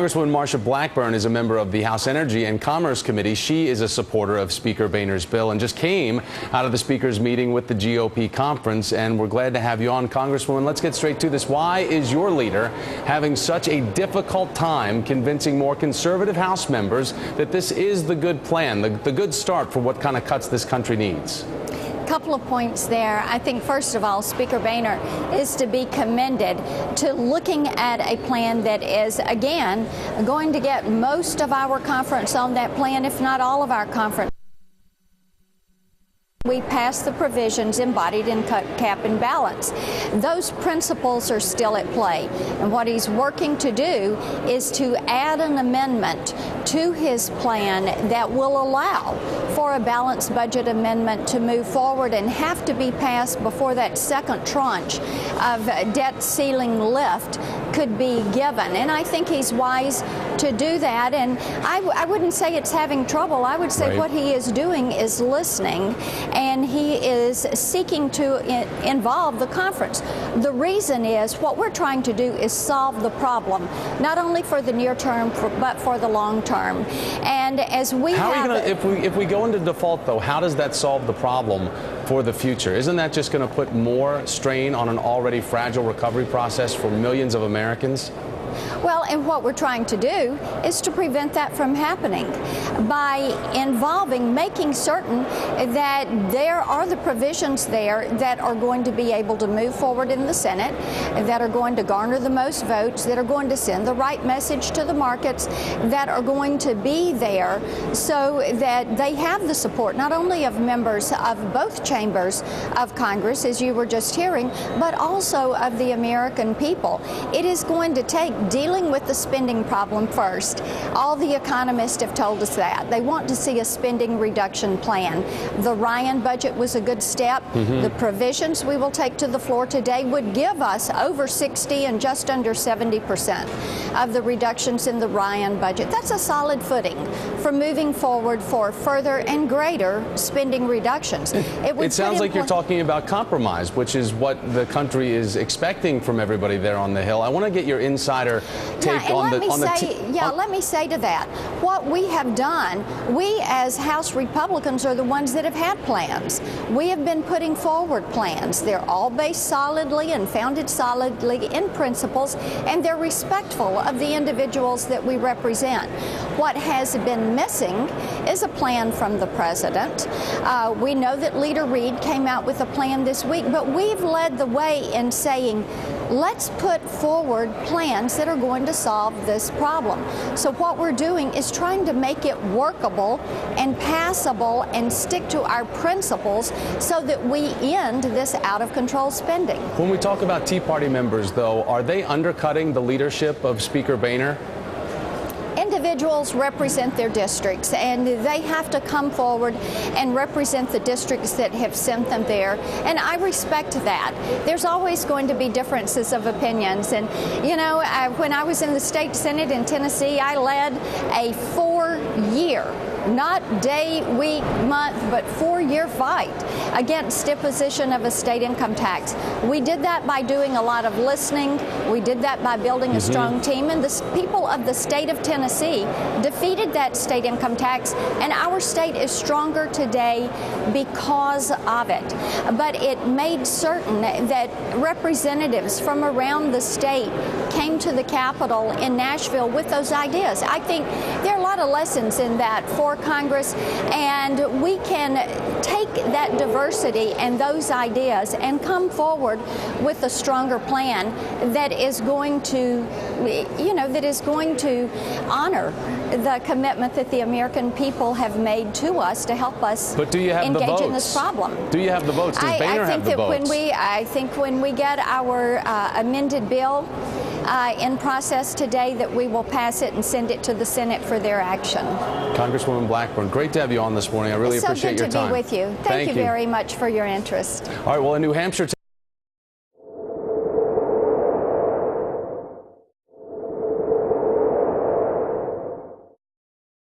Congresswoman Marsha Blackburn is a member of the House Energy and Commerce Committee. She is a supporter of Speaker Boehner's bill and just came out of the Speaker's meeting with the GOP conference. And we're glad to have you on, Congresswoman. Let's get straight to this. Why is your leader having such a difficult time convincing more conservative House members that this is the good plan, the good start for what kind of cuts this country needs? Couple of points there. I think, first of all, Speaker Boehner is to be commended to looking at a plan that is, again, going to get most of our conference on that plan, if not all of our conference. We passed the provisions embodied in cap and balance. Those principles are still at play. And what he's working to do is to add an amendment to his plan that will allow for a balanced budget amendment to move forward and have to be passed before that second tranche of debt ceiling lift could be given. And I think he's wise to do that. And I wouldn't say it's having trouble. I would say what he is doing is listening, and he is seeking to involve the conference. The reason is what we're trying to do is solve the problem, not only for the near term, but for the long term. And as we if we go into default, though, how does that solve the problem for the future? Isn't that just going to put more strain on an already fragile recovery process for millions of Americans? Well, and what we're trying to do is to prevent that from happening by making certain that there are the provisions there that are going to be able to move forward in the Senate, that are going to garner the most votes, that are going to send the right message to the markets, that are going to be there so that they have the support not only of members of both chambers of Congress, as you were just hearing, but also of the American people. It is going to take dealing with the spending problem first. All the economists have told us that. They want to see a spending reduction plan. The Ryan budget was a good step. The provisions we will take to the floor today would give us over 60 and just under 70% of the reductions in the Ryan budget. That's a solid footing for moving forward for further and greater spending reductions. It sounds like you're talking about compromise, which is what the country is expecting from everybody there on the Hill. I want to get your insider take let me say to that, what we have done, we as House Republicans are the ones that have had plans. We have been putting forward plans. They're all based solidly and founded solidly in principles, and they're respectful of the individuals that we represent. What has been missing is a plan from the president. We know that Leader Reid came out with a plan this week, but we've led the way in saying, let's put forward plans that are going to solve this problem. So what we're doing is trying to make it workable and passable and stick to our principles so that we end this out-of-control spending. When we talk about Tea Party members, though, are they undercutting the leadership of Speaker Boehner? Individuals represent their districts, and they have to come forward and represent the districts that have sent them there, and I respect that. There's always going to be differences of opinions, and you know, when I was in the state Senate in Tennessee, I led a 4-year, not day, week, month, but 4-year fight against imposition of a state income tax. We did that by doing a lot of listening. We did that by building a strong team, and the people of the state of Tennessee defeated that state income tax, and our state is stronger today because of it. But it made certain that representatives from around the state came to the Capitol in Nashville with those ideas. I think there are a lot of lessons in that for Congress, and we can take that diversity and those ideas and come forward with a stronger plan that is going to, honor the commitment that the American people have made to us to help us engage in this problem. Do you have the votes? Does Boehner have the votes? I think when we get our amended bill in process today, that we will pass it and send it to the Senate for their action. Congresswoman Blackburn, great to have you on this morning. I really appreciate your time. It's so good to be with you. Thank you very much for your interest. All right, well, in New Hampshire